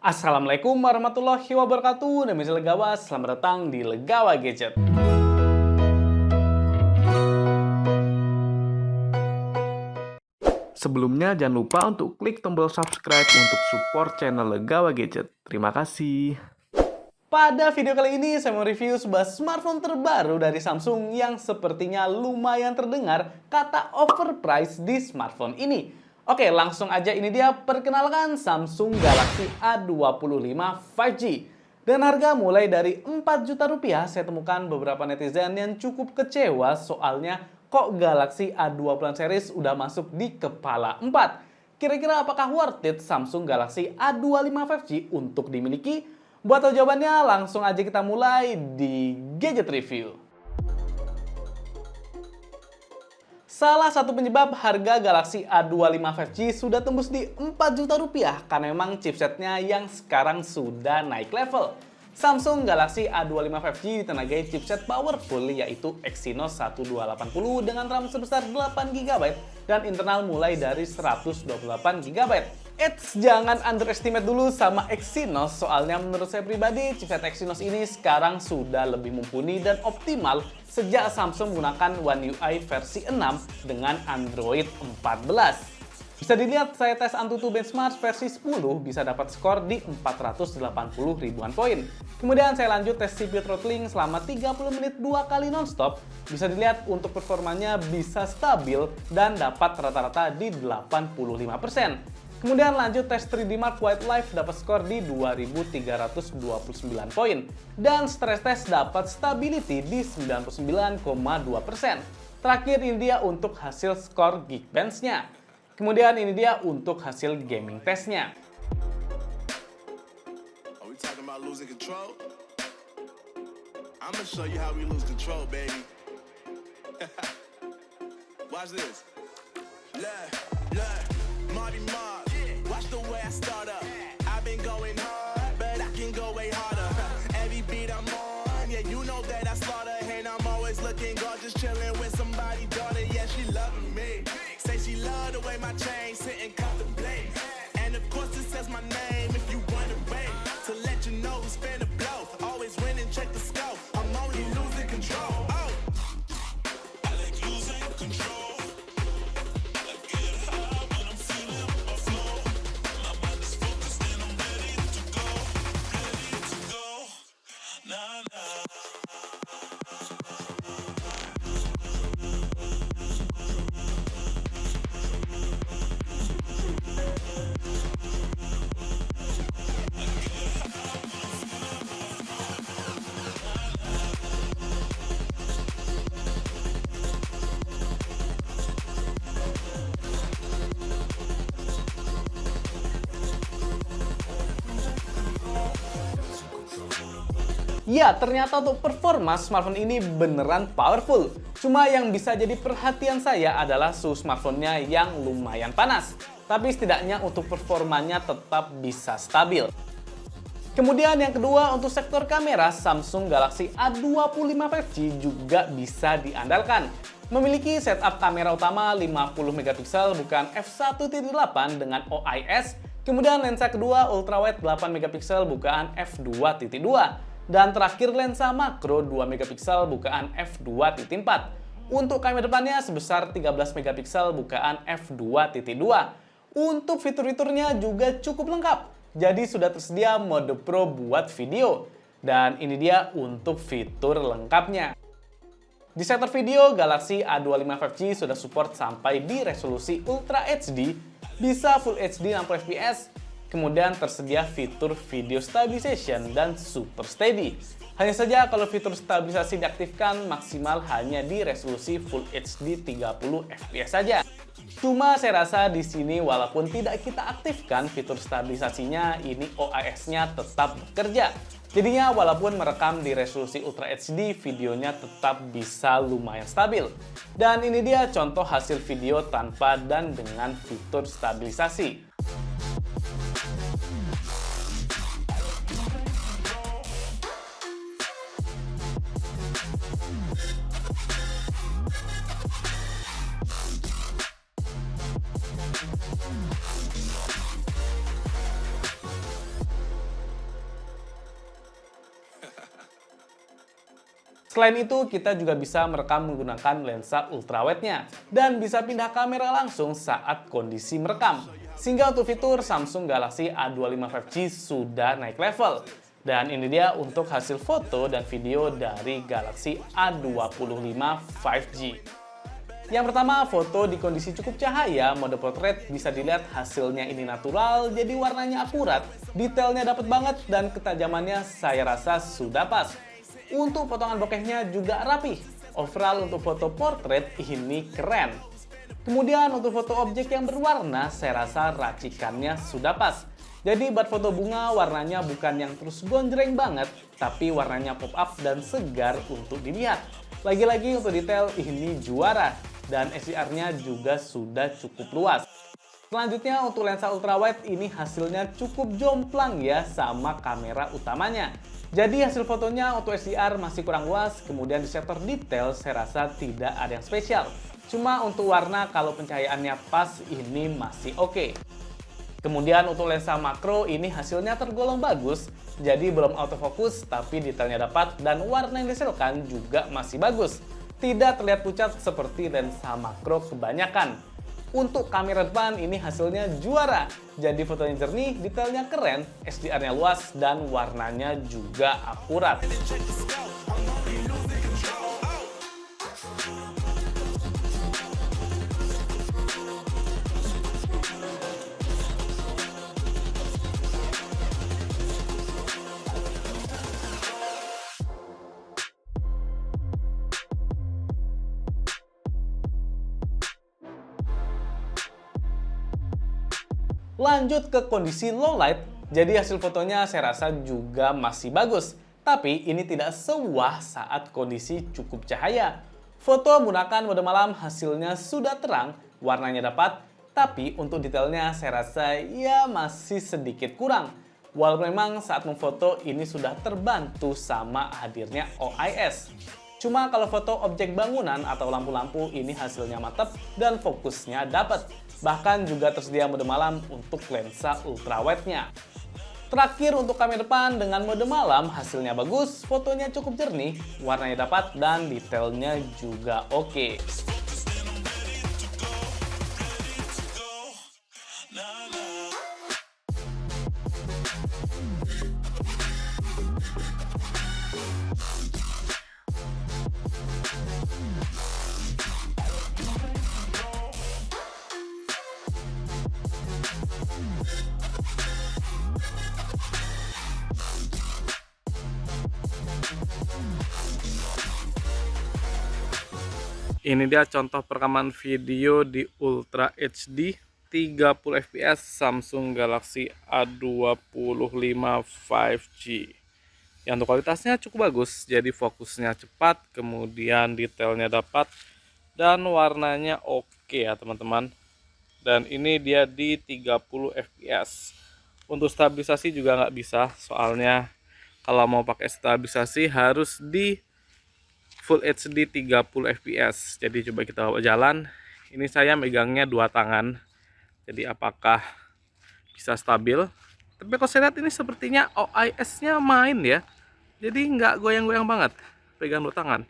Assalamualaikum warahmatullahi wabarakatuh. Nama saya Legawa, selamat datang di Legawa Gadget. Sebelumnya jangan lupa untuk klik tombol subscribe untuk support channel Legawa Gadget. Terima kasih. Pada video kali ini saya mau review sebuah smartphone terbaru dari Samsung yang sepertinya lumayan terdengar kata overpriced di smartphone ini. Oke, langsung aja ini dia, perkenalkan Samsung Galaxy A25 5G. Dan harga mulai dari 4 juta rupiah, saya temukan beberapa netizen yang cukup kecewa soalnya kok Galaxy A20 series udah masuk di kepala 4. Kira-kira apakah worth it Samsung Galaxy A25 5G untuk dimiliki? Buat tahu jawabannya, langsung aja kita mulai di Gadget Review. Salah satu penyebab harga Galaxy A25 5G sudah tembus di 4 juta rupiah karena memang chipsetnya yang sekarang sudah naik level. Samsung Galaxy A25 5G ditenagai chipset powerful yaitu Exynos 1280 dengan RAM sebesar 8GB dan internal mulai dari 128GB. Jangan underestimate dulu sama Exynos, soalnya menurut saya pribadi chipset Exynos ini sekarang sudah lebih mumpuni dan optimal sejak Samsung menggunakan One UI versi 6 dengan Android 14. Bisa dilihat saya tes Antutu Benchmark versi 10 bisa dapat skor di 480 ribuan poin. Kemudian saya lanjut tes CPU throttling selama 30 menit 2 kali nonstop. Bisa dilihat untuk performanya bisa stabil dan dapat rata-rata di 85%. Kemudian lanjut tes 3D Mark Wildlife dapat skor di 2329 poin. Dan stress test dapat stability di 99,2%. Terakhir ini dia untuk hasil skor Geekbench-nya. Kemudian ini dia untuk hasil gaming testnya. Watch the way I start up. I've been going hard, but I can go way harder. Every beat I'm on, yeah, you know that I slaughter. And I'm always looking gorgeous, chilling with somebody's daughter. Yeah, she loving me. Say she love the way my chain sit and contemplate. And of course it says my name if you wanna wait. To let you know who's finna blow. Always win and check the scope. I'm only losing control. Oh. I like losing control. Ya, ternyata untuk performa smartphone ini beneran powerful. Cuma yang bisa jadi perhatian saya adalah suhu smartphone-nya yang lumayan panas. Tapi setidaknya untuk performanya tetap bisa stabil. Kemudian yang kedua, untuk sektor kamera, Samsung Galaxy A25 5G juga bisa diandalkan. Memiliki setup kamera utama 50 megapiksel bukan f1.8 dengan OIS. Kemudian lensa kedua ultrawide 8 megapiksel bukaan f2.2. Dan terakhir lensa makro 2 megapiksel bukaan f2.4. Untuk kamera depannya sebesar 13 megapiksel bukaan f2.2. Untuk fitur-fiturnya juga cukup lengkap. Jadi sudah tersedia mode Pro buat video. Dan ini dia untuk fitur lengkapnya. Di sektor video, Galaxy A25 5G sudah support sampai di resolusi Ultra HD, bisa Full HD 60 fps, kemudian tersedia fitur video stabilization dan super steady. Hanya saja kalau fitur stabilisasi diaktifkan maksimal hanya di resolusi Full HD 30 fps saja. Cuma saya rasa di sini walaupun tidak kita aktifkan fitur stabilisasinya, ini OIS-nya tetap bekerja. Jadinya walaupun merekam di resolusi Ultra HD, videonya tetap bisa lumayan stabil. Dan ini dia contoh hasil video tanpa dan dengan fitur stabilisasi. Selain itu, kita juga bisa merekam menggunakan lensa ultrawide-nya dan bisa pindah kamera langsung saat kondisi merekam. Sehingga untuk fitur Samsung Galaxy A25 5G sudah naik level. Dan ini dia untuk hasil foto dan video dari Galaxy A25 5G. Yang pertama, foto di kondisi cukup cahaya, mode portrait bisa dilihat hasilnya ini natural, jadi warnanya akurat, detailnya dapat banget, dan ketajamannya saya rasa sudah pas. Untuk potongan bokehnya juga rapi. Overall untuk foto portrait ini keren. Kemudian untuk foto objek yang berwarna, saya rasa racikannya sudah pas. Jadi buat foto bunga warnanya bukan yang terus gonjreng banget, tapi warnanya pop up dan segar untuk dilihat. Lagi-lagi untuk detail ini juara, dan SDR-nya juga sudah cukup luas. Selanjutnya untuk lensa ultrawide ini hasilnya cukup jomplang ya sama kamera utamanya. Jadi hasil fotonya untuk SDR masih kurang luas, kemudian di sektor detail saya rasa tidak ada yang spesial. Cuma untuk warna kalau pencahayaannya pas ini masih oke. Kemudian untuk lensa makro ini hasilnya tergolong bagus, jadi belum autofocus tapi detailnya dapat dan warna yang dihasilkan juga masih bagus. Tidak terlihat pucat seperti lensa makro kebanyakan. Untuk kamera depan ini hasilnya juara, jadi fotonya jernih, detailnya keren, SDR-nya luas, dan warnanya juga akurat. Lanjut ke kondisi low light, jadi hasil fotonya saya rasa juga masih bagus. Tapi ini tidak sewah saat kondisi cukup cahaya. Foto menggunakan mode malam hasilnya sudah terang, warnanya dapat, tapi untuk detailnya saya rasa ya masih sedikit kurang. Walaupun memang saat memfoto ini sudah terbantu sama hadirnya OIS. Cuma kalau foto objek bangunan atau lampu-lampu ini hasilnya mantap dan fokusnya dapat. Bahkan juga tersedia mode malam untuk lensa ultrawide-nya. Terakhir untuk kamera depan dengan mode malam hasilnya bagus, fotonya cukup jernih, warnanya dapat dan detailnya juga oke. Ini dia contoh perekaman video di Ultra HD 30 fps Samsung Galaxy A25 5G. Yang untuk kualitasnya cukup bagus, jadi fokusnya cepat, kemudian detailnya dapat, dan warnanya oke ya teman-teman. Dan ini dia di 30 fps. Untuk stabilisasi juga nggak bisa, soalnya kalau mau pakai stabilisasi harus di Full HD 30 fps. Jadi coba kita bawa jalan. Ini saya megangnya dua tangan. Jadi apakah bisa stabil? Tapi kalau saya lihat ini sepertinya OIS-nya main ya. Jadi nggak goyang-goyang banget. Pegang dua tangan.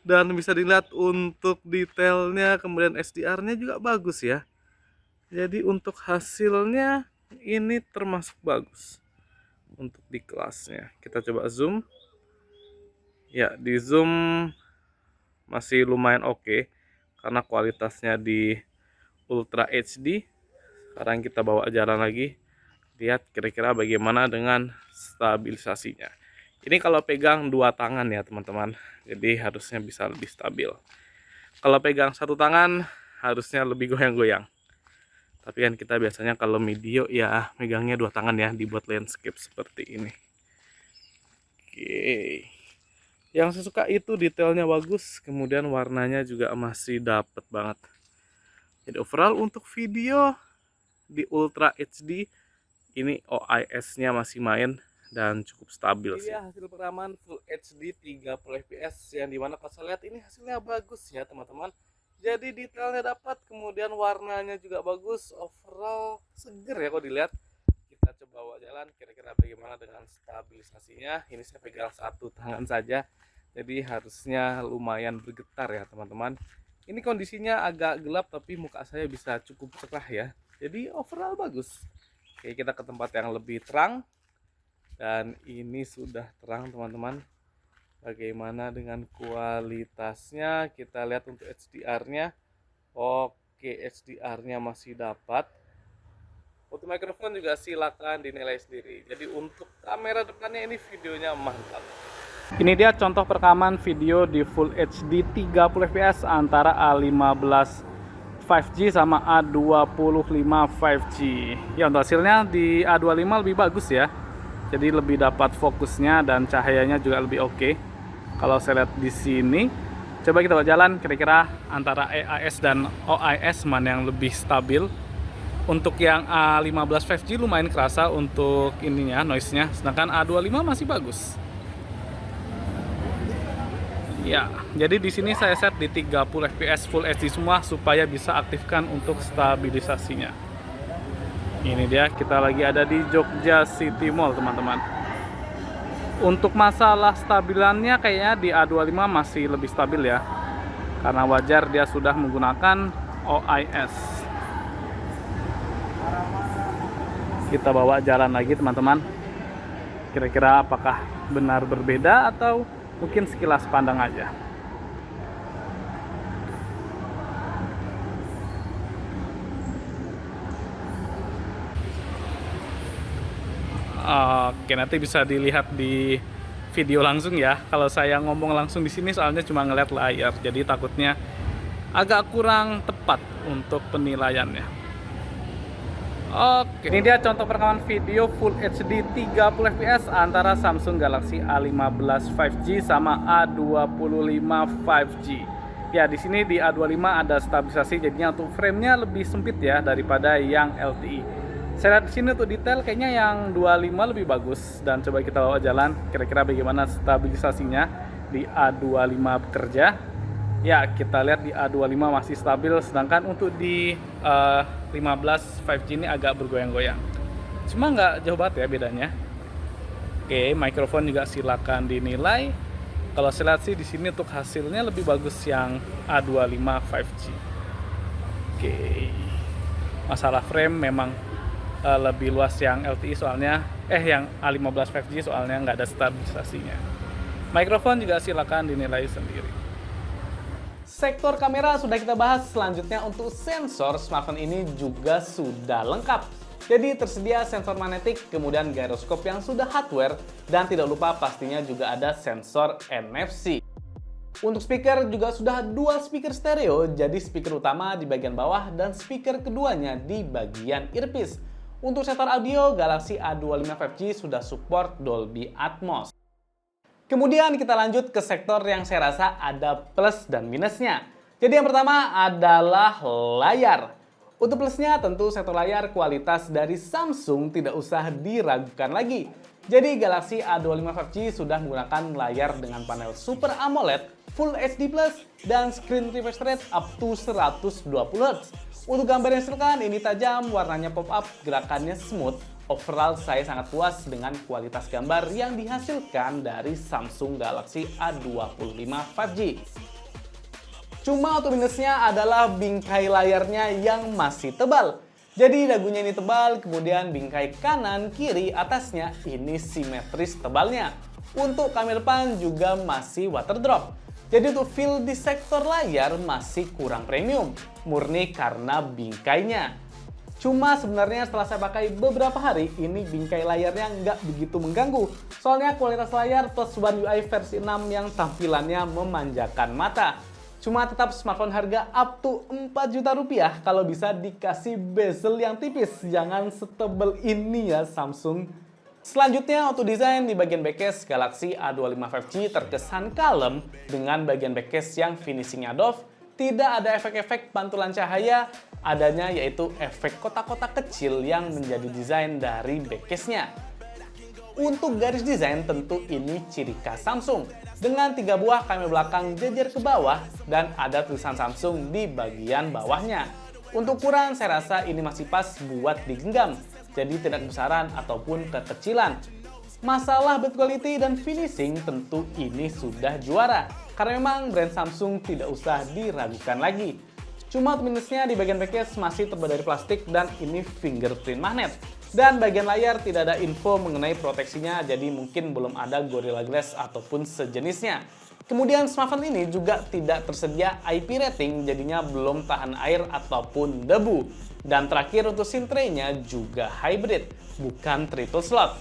Dan bisa dilihat untuk detailnya, kemudian SDR-nya juga bagus ya. Jadi untuk hasilnya ini termasuk bagus. Untuk di kelasnya. Kita coba zoom. Ya, di zoom masih lumayan oke karena kualitasnya di Ultra HD. Sekarang kita bawa jalan lagi, lihat kira-kira bagaimana dengan stabilisasinya. Ini kalau pegang dua tangan ya teman-teman, jadi harusnya bisa lebih stabil. Kalau pegang satu tangan harusnya lebih goyang-goyang. Tapi kan kita biasanya kalau video ya megangnya dua tangan ya, dibuat landscape seperti ini. Oke. Yang saya suka itu detailnya bagus, kemudian warnanya juga masih dapet banget. Jadi overall untuk video di Ultra HD ini OIS-nya masih main dan cukup stabil sih. Ini hasil perekaman Full HD 30 fps yang dimana kalau saya lihat ini hasilnya bagus ya teman-teman. Jadi detailnya dapat, kemudian warnanya juga bagus, overall seger ya kalau dilihat. Kita coba bawa jalan, kira-kira bagaimana dengan stabilisasinya. Ini saya pegang satu tangan saja Jadi harusnya lumayan bergetar ya teman-teman. Ini kondisinya agak gelap tapi muka saya bisa cukup cerah ya. Jadi overall bagus. Oke, kita ke tempat yang lebih terang. Dan ini sudah terang teman-teman. Bagaimana dengan kualitasnya? Kita lihat untuk HDR-nya. Oke, HDR-nya masih dapat. Untuk mikrofon juga silakan dinilai sendiri. Jadi untuk kamera depannya ini videonya mantap. Ini dia contoh perekaman video di Full HD 30 fps antara A15 5G sama A25 5G. Ya, untuk hasilnya di A25 lebih bagus ya. Jadi lebih dapat fokusnya dan cahayanya juga lebih oke. Kalau saya lihat di sini, coba kita jalan kira-kira antara EAS dan OIS mana yang lebih stabil. Untuk yang A15 5G lumayan kerasa untuk ininya, noise-nya, sedangkan A25 masih bagus. Ya, jadi di sini saya set di 30 fps Full HD semua supaya bisa aktifkan untuk stabilisasinya. Ini dia, kita lagi ada di Jogja City Mall teman-teman. Untuk masalah stabilannya kayaknya di A25 masih lebih stabil ya, karena wajar dia sudah menggunakan OIS. Kita bawa jalan lagi teman-teman. Kira-kira apakah benar berbeda atau mungkin sekilas pandang aja. Oke, nanti bisa dilihat di video langsung ya. Kalau saya ngomong langsung di sini soalnya cuma ngeliat layar, jadi takutnya agak kurang tepat untuk penilaiannya. Oke, ini dia contoh perekaman video Full HD 30 fps antara Samsung Galaxy A15 5G sama A25 5G. Ya, di sini di A25 ada stabilisasi, jadinya untuk frame-nya lebih sempit ya daripada yang LTE. Saya lihat di sini untuk detail kayaknya yang 25 lebih bagus, dan coba kita bawa jalan kira-kira bagaimana stabilisasinya di A25 bekerja. Ya, kita lihat di A25 masih stabil, sedangkan untuk di 15 5G ini agak bergoyang-goyang. Cuma nggak jauh banget ya bedanya. Oke, mikrofon juga silakan dinilai. Kalau saya lihat sih di sini untuk hasilnya lebih bagus yang A25 5G. Oke. Masalah frame memang lebih luas yang LTE soalnya yang A15 5G soalnya nggak ada stabilisasinya. Mikrofon juga silakan dinilai sendiri. Sektor kamera sudah kita bahas, selanjutnya untuk sensor smartphone ini juga sudah lengkap. Jadi tersedia sensor magnetik, kemudian gyroskop yang sudah hardware, dan tidak lupa pastinya juga ada sensor NFC. Untuk speaker juga sudah dual speaker stereo, jadi speaker utama di bagian bawah dan speaker keduanya di bagian earpiece. Untuk sektor audio, Galaxy A25 5G sudah support Dolby Atmos. Kemudian kita lanjut ke sektor yang saya rasa ada plus dan minusnya. Jadi yang pertama adalah layar. Untuk plusnya tentu sektor layar kualitas dari Samsung tidak usah diragukan lagi. Jadi Galaxy A25 5G sudah menggunakan layar dengan panel Super AMOLED, Full HD+, dan screen refresh rate up to 120Hz. Untuk gambar yang silakan, ini tajam, warnanya pop-up, gerakannya smooth. Overall, saya sangat puas dengan kualitas gambar yang dihasilkan dari Samsung Galaxy A25 5G. Cuma untuk minusnya adalah bingkai layarnya yang masih tebal. Jadi dagunya ini tebal, kemudian bingkai kanan, kiri, atasnya ini simetris tebalnya. Untuk kamera depan juga masih water drop. Jadi untuk feel di sektor layar masih kurang premium, murni karena bingkainya. Cuma sebenarnya setelah saya pakai beberapa hari, ini bingkai layarnya nggak begitu mengganggu. Soalnya kualitas layar plus One UI versi 6 yang tampilannya memanjakan mata. Cuma tetap smartphone harga up to 4 juta rupiah kalau bisa dikasih bezel yang tipis. Jangan setebel ini ya Samsung. Selanjutnya untuk desain di bagian backcase, Galaxy A25 5G terkesan kalem dengan bagian backcase yang finishingnya doff. Tidak ada efek-efek pantulan cahaya, adanya yaitu efek kotak-kotak kecil yang menjadi desain dari backcase-nya. Untuk garis desain tentu ini ciri khas Samsung, dengan 3 buah kamera belakang jejer ke bawah dan ada tulisan Samsung di bagian bawahnya. Untuk ukuran saya rasa ini masih pas buat digenggam, jadi tidak kebesaran ataupun kekecilan. Masalah build quality dan finishing tentu ini sudah juara, karena memang brand Samsung tidak usah diragukan lagi. Cuma minusnya di bagian package masih terbuat dari plastik dan ini fingerprint magnet. Dan bagian layar tidak ada info mengenai proteksinya, jadi mungkin belum ada Gorilla Glass ataupun sejenisnya. Kemudian smartphone ini juga tidak tersedia IP rating, jadinya belum tahan air ataupun debu. Dan terakhir untuk SIM tray-nya juga hybrid, bukan triple slot.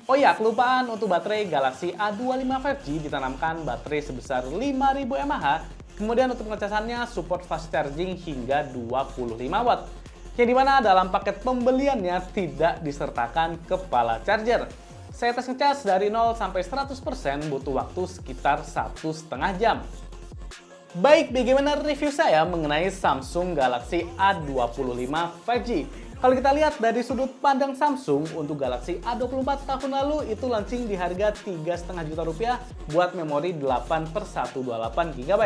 Oh ya, kelupaan untuk baterai Galaxy A25 5G ditanamkan baterai sebesar 5000 mAh. Kemudian untuk pengecasannya support fast charging hingga 25 watt. Yang dimana dalam paket pembeliannya tidak disertakan kepala charger. Saya tes ngecas dari 0 sampai 100% butuh waktu sekitar 1,5 jam. Baik, bagaimana review saya mengenai Samsung Galaxy A25 5G? Kalau kita lihat dari sudut pandang Samsung, untuk Galaxy A24 tahun lalu itu launching di harga 3,5 juta rupiah buat memori 8/128 GB.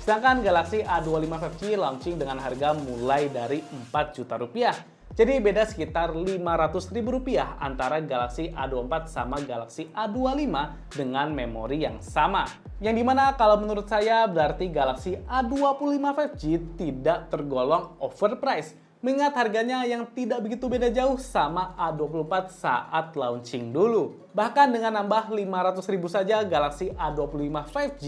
Sedangkan Galaxy A25 5G launching dengan harga mulai dari 4 juta rupiah. Jadi beda sekitar 500.000 rupiah antara Galaxy A24 sama Galaxy A25 dengan memori yang sama. Yang dimana kalau menurut saya berarti Galaxy A25 5G tidak tergolong overpriced. Mengingat harganya yang tidak begitu beda jauh sama A24 saat launching dulu. Bahkan dengan nambah 500.000 saja, Galaxy A25 5G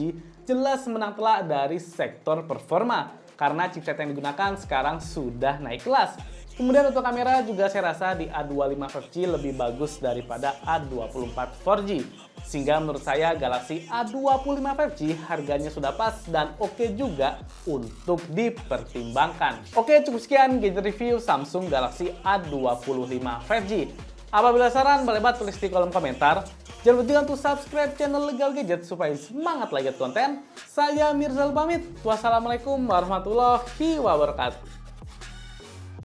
jelas menang telak dari sektor performa. Karena chipset yang digunakan sekarang sudah naik kelas. Kemudian untuk kamera juga saya rasa di A25 5G lebih bagus daripada A24 4G. Sehingga menurut saya Galaxy A25 5G harganya sudah pas dan oke juga untuk dipertimbangkan. Oke, cukup sekian gadget review Samsung Galaxy A25 5G. Apabila saran, boleh banget tulis di kolom komentar. Jangan lupa juga untuk subscribe channel Legal Gadget supaya semangat lagi konten. Saya Mirzal pamit. Wassalamualaikum warahmatullahi wabarakatuh.